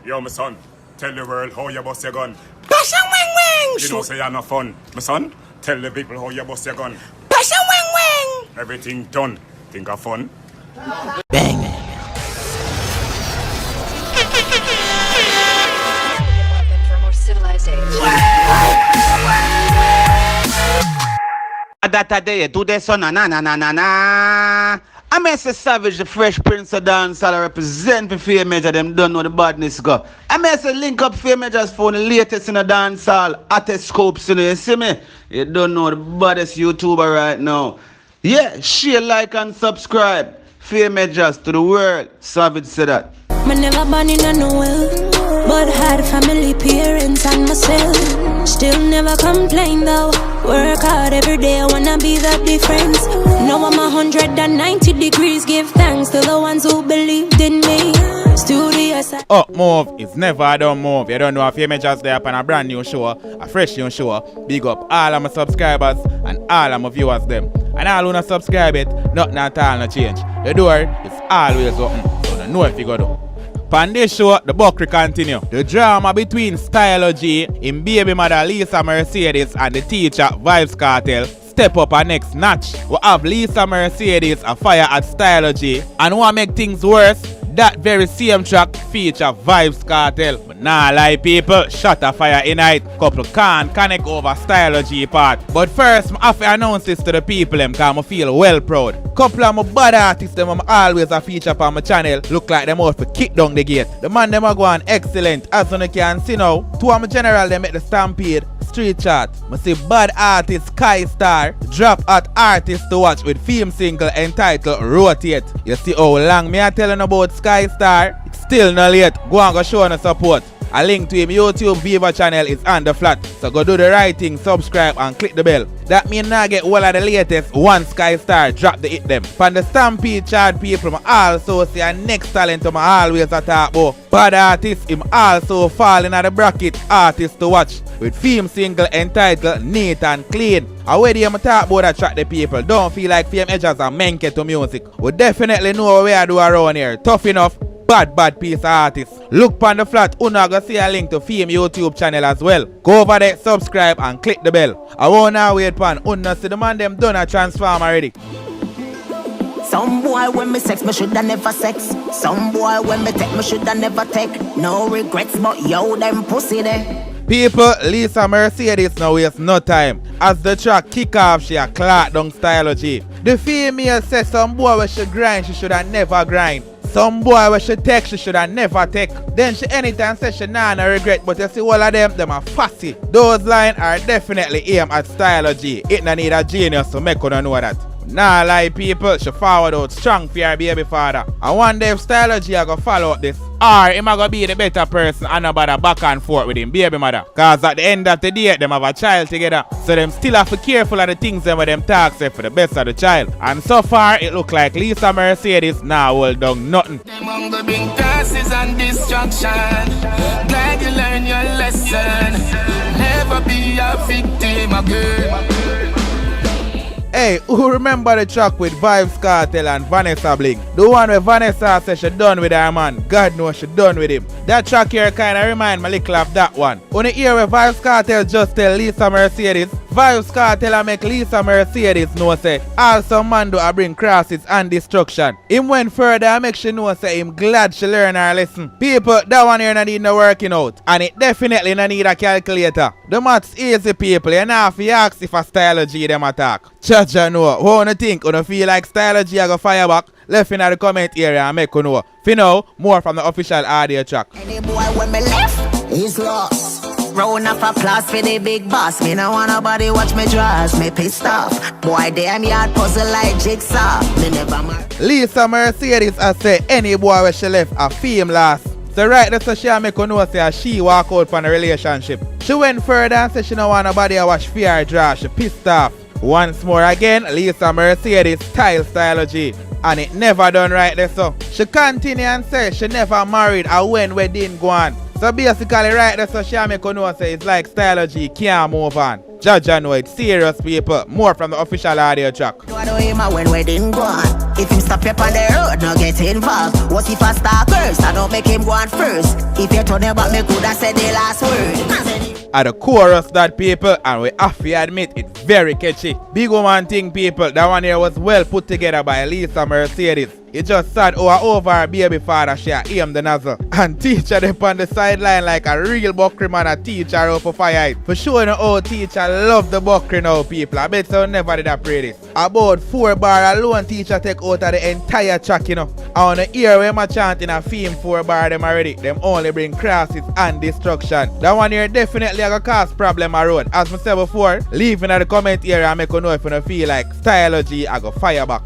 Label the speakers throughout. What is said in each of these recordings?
Speaker 1: Yo, my son, tell the world how you bust your gun.
Speaker 2: Pasha wang wang.
Speaker 1: You know say you're not fun. My son, tell the people how you bust your gun.
Speaker 2: Pasha wang wang.
Speaker 1: Everything done. Think of fun?
Speaker 2: Bang.
Speaker 3: For more civilized age.
Speaker 4: That day, do this on na. I'm Mr. Savage, the Fresh Prince of Dancehall, represent for Fear Major. Them don't know the badness go. I'm Mr. Link Up Fear Majors for the latest in the dancehall, hottest scopes. You see me? You don't know the baddest YouTuber right now. Yeah, share, like, and subscribe. Fear Majors to the world. Savage said that.
Speaker 5: Me never born in a Noel, but had family, parents and myself. Still never complain though. Work hard every day, I wanna be the difference. Now I'm 190 degrees. Give thanks to the ones who believed in me. Studios.
Speaker 6: Up move is never a done move. You don't know if you may just there up on a brand new show, a fresh new show. Big up all of my subscribers and all of my viewers them. And all who not subscribe it, nothing at all no change. The door is always open, so don't know if you go do. On this show, the buckry continue. The drama between Stylo G, in baby mother Lisa Mercedes and the teacher Vybz Kartel step up a next notch. We have Lisa Mercedes a fire at Stylo G, and what make things worse, that very same track feature Vybz Kartel. But nah lie people, shot a fire in night. Couple can't connect over Stylo G part. But first, I have to announce this to the people because I feel well proud. Couple of my bad artists them always a feature on my channel look like them out to kick down the gate. The man them are going excellent as you can see now. Two of my general them make the Stampede Street Chart. I see bad artist Sky Star drop at artist to watch with theme single entitled Rotate. You see how long me I telling about Sky Star? It's still not late. Go and go show no support. A link to him YouTube Viva channel is on the flat. So go do the right thing, subscribe and click the bell. That means now get all of the latest one Sky Star drop the hit them. From the Stampede chart people I also see a next talent to my always attack about. Bad artist him also fall in the bracket artist to watch with theme single entitled Neat and Clean. Already I'm talk about that track the people. Don't feel like Fame Edges are menke to music. We definitely know what we are doing around here. Tough enough. Bad piece of artist. Look on the flat, una go see a link to Fame YouTube channel as well. Go over there, subscribe and click the bell. I won't now wait pan, una see the man them done a transform already.
Speaker 2: Some boy when me sex, me shoulda never sex. Some boy when me take, me shoulda never take. No regrets, but yo, them pussy there.
Speaker 6: People, Lisa Mercedes now waste no time. As the track kick off, she a clock down Stylo G. The female says some boy when she grind, she shoulda never grind. Some boy when she take, she shoulda never take. Then she anytime says she nah no regret, but you see all of them are fussy. Those lines are definitely aimed at Stylo G. It no need a genius to make you know that. Nah lie people, she forward out strong for her baby father. And one day if Stylo G I go follow up this, or him a go be the better person and no bother back and forth with him baby mother. Cause at the end of the day, them have a child together. So them still have to be careful of the things them with them talk say for the best of the child. And so far it look like Lisa Mercedes now hold down nothing.
Speaker 7: Among the big classes and destruction, glad you learn your lesson. Never be a victim again.
Speaker 6: Hey, who remember the track with Vybz Kartel and Vanessa Bling? The one where Vanessa said she done with her man. God knows she done with him. That track here kinda remind me a little of that one. On the hear where Vybz Kartel just tell Lisa Mercedes, Vybz Kartel and make Lisa Mercedes know say, also man do a bring crosses and destruction. Him went further and make she know say him glad she learn her lesson. People, that one here no need no working out. And it definitely no need a calculator. The maths easy people, you know have to ask if a Stylo G them attack. Chacha know. What you think? You feel like Stylo G I go fire back? Left in the comment area and make you know. For now, more from the official audio track.
Speaker 2: Any boy when me left, he's lost. Round of applause for the big boss. Me no want nobody watch me draws. Me pissed off. Boy, damn yard puzzle like jigsaw. Me never mind.
Speaker 6: Lisa Mercedes I say any boy where she left a fame last. So right there so she make you know say she walk out from the relationship. She went further and said she no want nobody to watch fear draw. She pissed off. Once more again, Lisa Mercedes Stylo G. And it never done right there so. She continue and say she never married and when wedding go on. So basically right there so she make you know say it's like Stylo G can't move on. Jaja know it's serious, people. More from the official audio track.
Speaker 2: You know him when wedding go on. If him stop up on the road, no get involved. What if I start first? I don't make him go on first. If you turn about me, could I say the last word?
Speaker 6: At the chorus, that people, and we have to admit it's very catchy. Big woman thing, people. That one here was well put together by Lisa Mercedes. It just sad over her baby father, she aim the nozzle. And teacher them on the sideline like a real buckry man a teacher out for fire. For sure no how teacher love the buckry now, people. I bet so never did I pray this. About 4 bar alone teacher take out of the entire track, you know. I wanna hear when I chanting a theme 4 bar them already. Them only bring crosses and destruction. That one here definitely gonna cause problem around. As I said before, leave in the comment area and make you know if you don't feel like Stylogy I go fire back.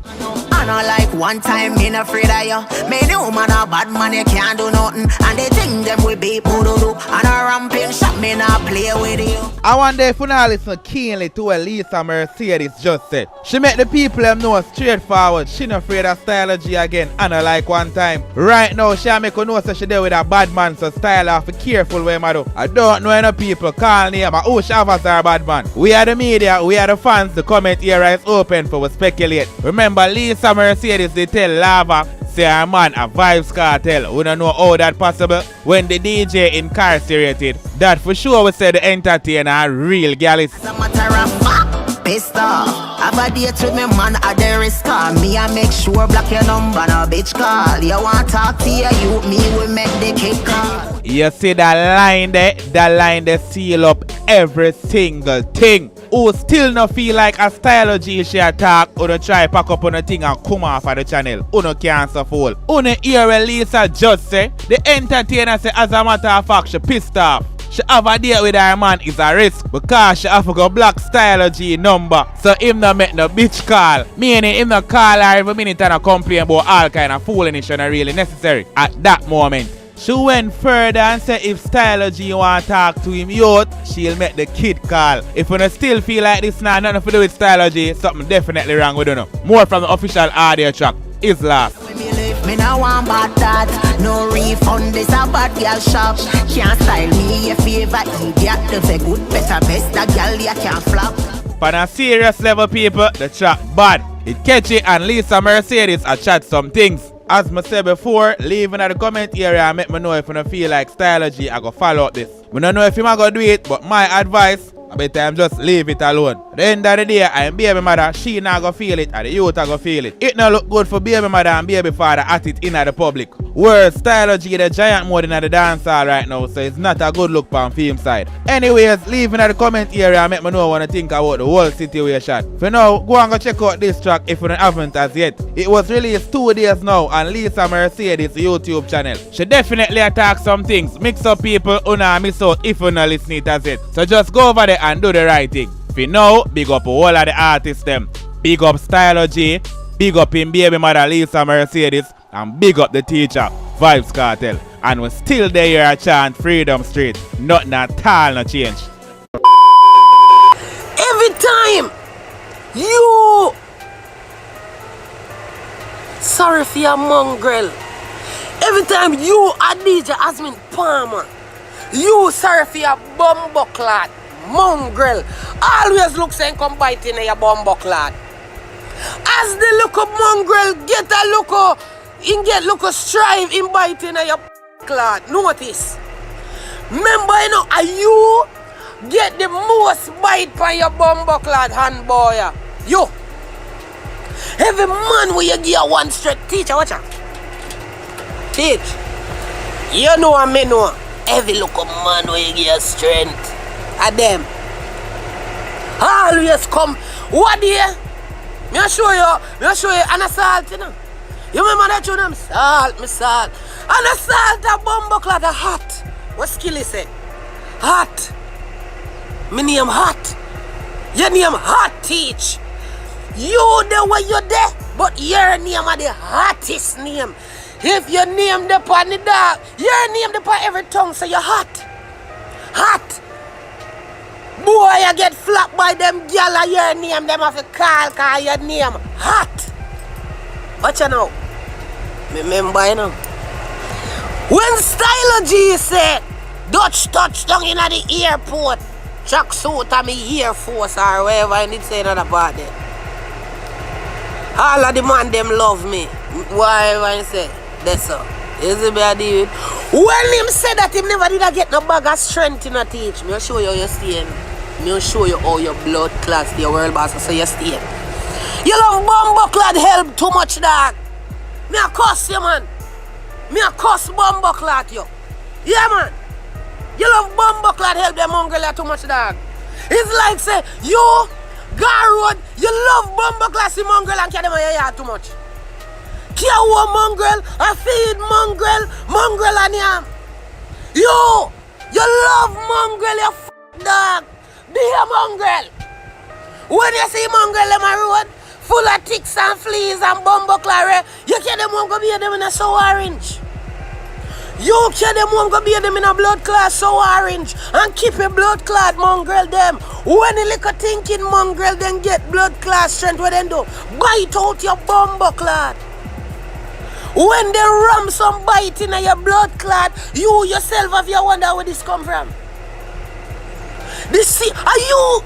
Speaker 2: I know like one time me not afraid of you. Me know man a bad man, you can't do nothing. And they think them we be poo-doo-doo. And a ramping shot me not play with you.
Speaker 6: I wonder if you not listen keenly to what Lisa Mercedes just said. She make the people them know straightforward. She not afraid of Stylogy again. And I like one time. Right now she make you know so she there with a bad man. So style have to be careful where I do. I don't know any people call name. Oh she have us our bad man. We are the media, we are the fans. The comment area is open for we speculate. Remember Lisa Mercedes they tell Lava say her man a Vybz Kartel. We don't know how that possible. When the DJ incarcerated, that for sure we say the entertainer a real gallus.
Speaker 2: As a matter of fact, pissed off. Have a date with me man at the risk call. Me I make sure block your number no bitch call. You want talk to your youth, me will make the kick call.
Speaker 6: You see that line there seal up every single thing. Who still no feel like a Stylogy she attack, or no try pack up on a thing and come off of the channel. Who no cancer fall. Who no hear when Lisa just say, the entertainer say as a matter of fact she pissed off. She have a date with her man is a risk because she have to go block Stylogy number. So him no make no bitch call. Meaning him no call her every minute and complain about all kind of foolishness not really necessary at that moment. She went further and said if Stylogy want to talk to him youth, she'll make the kid call. If you still feel like this now, nothing to do with Stylogy, something definitely wrong with you. More from the official audio track is last.
Speaker 2: Me no want bad that. No refund, this a bad girl shop. Can't style me your favor idiot. Them say good, better, best, that girl you can't flop.
Speaker 6: On a serious level, people, the track bad. It catchy and Lisa Mercedes a chat some things. As I said before, leave in the comment area and make me know if you don't feel like Stylogy I go follow up this. I don't know if you might go do it, but my advice, I bet I'm just leave it alone. At the end of the day, I am baby mother, she not go feel it, and the youth are go feel it. It not look good for baby mother and baby father at it in the public. Whereas Stylogy the giant mode in the dance hall right now, so it's not a good look on film side. Anyways, leave in the comment area and make me know what you think about the whole situation. For now, go and go check out this track if you haven't as yet. It was released 2 days now on Lisa Mercedes YouTube channel. She definitely attack some things. Mix up people who not miss out if you not listen it as yet. So just go over there and do the right thing. If you know, big up all of the artists them. Big up Stylogy, big up him baby mother Lisa Mercedes, and big up the teacher, Vybz Kartel. And we still there here a chant Freedom Street. Nothing at all no change.
Speaker 8: Every time you sorry for your mongrel. Every time you are DJ Asmin Palmer, you sorry for your bumbleclad mongrel. Always look saying come bite in your bumbleclad. As the look of mongrel get a look of, in get look of strive in biting your clad. Notice. Remember you know, you get the most bite by your bumbleclad hand boy. You. Every man where you give one straight teacher, watch out. Teach. You know and me know. Every look of man where you give strength. At them. Always come. What dear? Me show you an assault, you know. You remember that you know salt. An assault a bumbleclad a hot. What skill is it? Hot. Me name hot. Your name hot teach. You the way you there, but your name are the hottest name. If your name the on the dog, your name the on every tongue, so you're hot. Hot. Boy, you get flapped by them gyal your name, them have to call your name hot. Watch you now. Remember you know. When Stylogy said Dutch touchdown in the airport, tracksuit and me Air Force or whatever I need to say another part there. All of the man them love me. Whatever I say. That's all. Is it bad David? When him said that him never did I get no bag of strength in a teach, me show you how you staying. Me show you how your blood clots the world boss so you stay. You love bumbucklad help too much dog. Me a cuss you man. Me a cuss bumbucklad you. Yeah man. You love bumbucklad help them mongrel too much dog. It's like say you Garwood, you love bumbucklad see mongrel and carry them on your yard too much. Care one mongrel, I feed mongrel and yam. You love mongrel, you dog. Be a mongrel. When you see mongrel on my road, full of ticks and fleas and bumbucklad, you carry them home go be them in a sour orange. You carry them home go be them in a blood clot sour orange and keep a blood clot mongrel them. When you look at thinking mongrel then get blood clot strength, what then do? Bite out your bumbucklad. When they ram some bite in your blood clot, you yourself have you wonder where this come from. This are you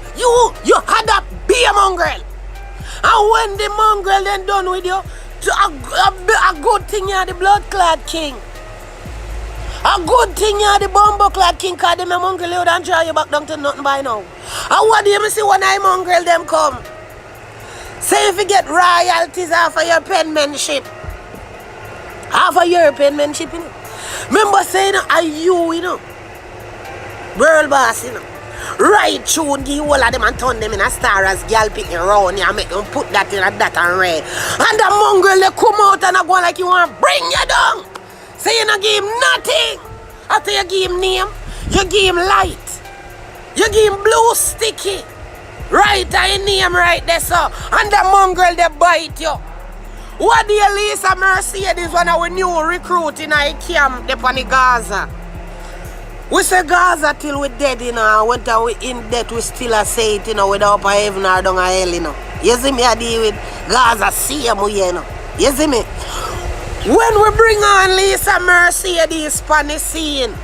Speaker 8: had a beer mongrel. And when the mongrel then done with you, a good thing you're the blood clot king. A good thing you're the bumbucklad king, cause them a mongrel you don't draw you back down to nothing by now. And what do you see when I mongrel them come? Say if you get royalties off of your penmanship. Half a year penmanship, you know. Remember saying, are you know. World boss, you know. Right tune, give all of them and turn them in a star as girl picking around here and make them put that in a that and red. And the mongrel they come out and I go like you want to bring you down. Say you don't give him nothing. After you give him name, you give him light. You give him blue sticky. Right and name right there, so. And the mongrel they bite you. What do you Lisa Mercedes one of our new recruit in our camp upon the Gaza? We say Gaza till we dead, you know. When we in death, we still a say it, you know, whether up a heaven or down a hell, you know. You see me, I deal with Gaza, see you, you know. You see me? When we bring on Lisa Mercedes on the scene,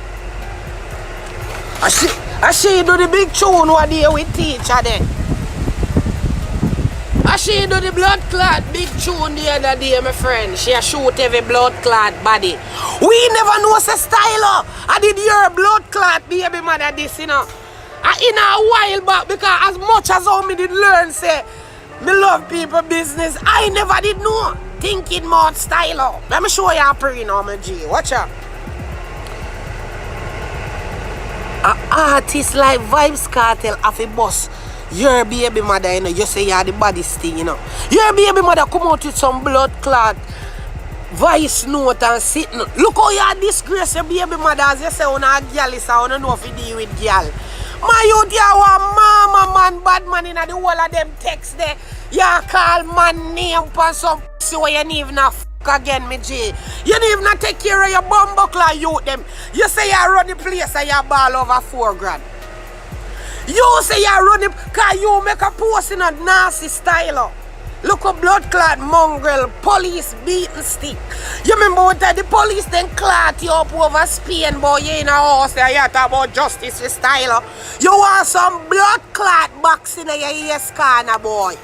Speaker 8: she do the big tune what day we teach her then. She do the blood clot big tune the other day, my friend. She shoot every blood clot body. We never know say style. I did your blood clot baby mother this, you know. In a while back, because as much as how me did learn say me love people business, I never did know. Thinking more style. Let me show you a pre now, my G. Watch out. An artist like Vybz Kartel have a boss. Your baby mother, you know, you say you're the baddest thing, you know. Your baby mother come out with some blood clot voice note and sitting. Look how you disgrace your baby mother as you say on a girl is I don't know if you deal with girl. My youth, you are mama man, bad man in the whole of them texts there. You call man name for some pussy where you need even a again, me G. You need even take care of your bumbuckler youth them. You say you run the place and you ball over 4 grand. You say you run it because you make a post in a nasty style. Look at blood clot mongrel, police beating stick. You remember what the police then clot you up over Spain, boy, you in a house there, you talk about justice with style. You want some blood clot box in your ears corner, boy.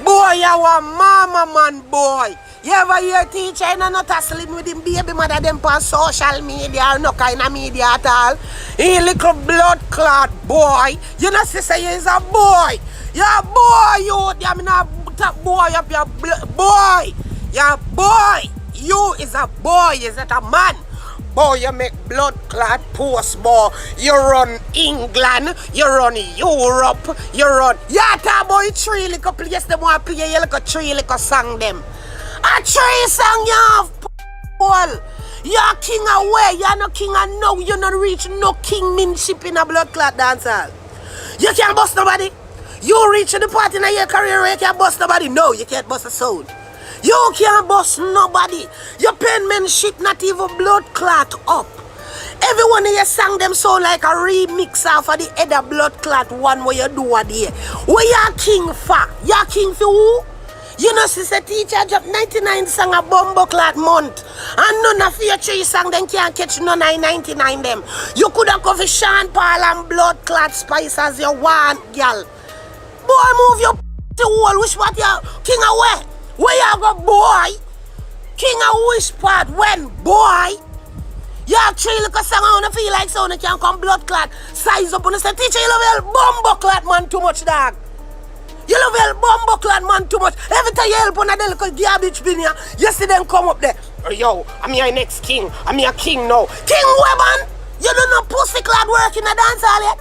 Speaker 8: Boy, you want mama man, boy. You ever hear teacher and not asleep with him baby mother them on social media or no kind of media at all? He little blood clot boy. You know say you is a boy. You're a boy, you. I mean a boy up your boy. You're a boy. You is a boy, is not a man. Boy, you make blood clot post, boy. You run England, you run Europe, you run. Yeah, talk about 3 little place them want to play you like a 3 little song them. A 3 song you have, Paul. You're king away, you're no king and no, you not reach no kingmanship in a blood clot dancehall. You can't bust nobody. You reach the part in your career where you can't bust nobody. No, you can't bust a soul. You can't bust nobody. Your penmanship not even blood clot up. Everyone in your song them sound like a remix off of the other blood clot one where you do a day. Where you king for? You king for who? You know, sister teacher drop 99 song a bumbo clot month. And none of your 3 song then can't catch none of 99 them. You could have covered Sean Paul and blood clot spice as you want, girl. Boy, move your to wall. Which what you king away? Where you go, boy? King of which part when, boy? You have 3 little song I wanna feel like so you can come blood clot. Size up and say, teacher, you love your bumbo clot man too much, dog. You love your bumbo clot man too much. Every time you help on a little garbage bin here, you see them come up there. Oh, yo, I'm your next king. I'm your king now. King Weban, you don't know pussy clot work in a dance hall yet.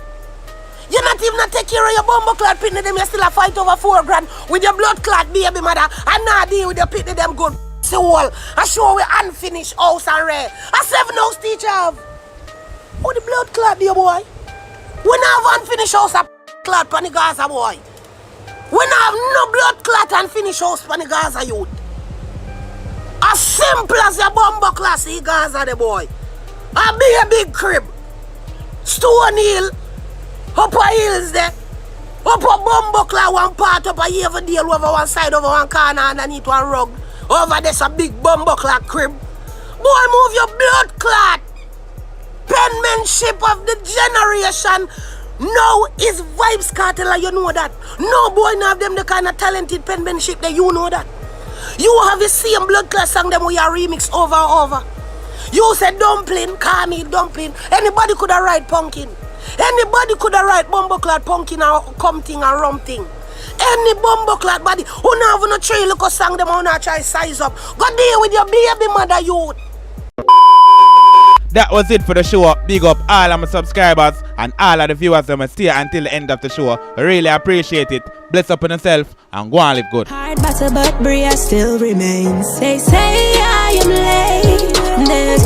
Speaker 8: You not even take care of your bumbo clot pitney them. You still a fight over 4 grand with your blood clot baby mother. And now deal with your pitney them good. See wall. I show we unfinished house and rare. A 7 house teacher have. Oh, the blood clot dear boy. We not have unfinished house a clot pan the Gaza boy. We not have no blood clot and finish house pan the Gaza youth. As simple as your bumbo clot see Gaza the boy. A big crib. Stone Hill. Upper hills there. Upper bumbo clot one part up a Everdale over one side over one corner underneath one rug. Over there's a big bumbo clot crib. Boy, move your blood clot. Penmanship of the generation. Now is Vybz Kartel, you know that. No boy now have them the kind of talented penmanship that you know that. You have the same blood clot song them we are remix over and over. You said dumpling, call me dumpling. Anybody could have write pumpkin. Anybody could have write bumbo clot pumpkin or come thing or rum thing. Any bumbo clot body who not have no 3 little song them who not try size up. Go deal with your baby mother youth.
Speaker 6: That was it for the show. Big up all of my subscribers and all of the viewers that stay until the end of the show. I really appreciate it. Bless up on yourself and go and live good.
Speaker 5: Hard battle but Bria still remains. They say I am late. There's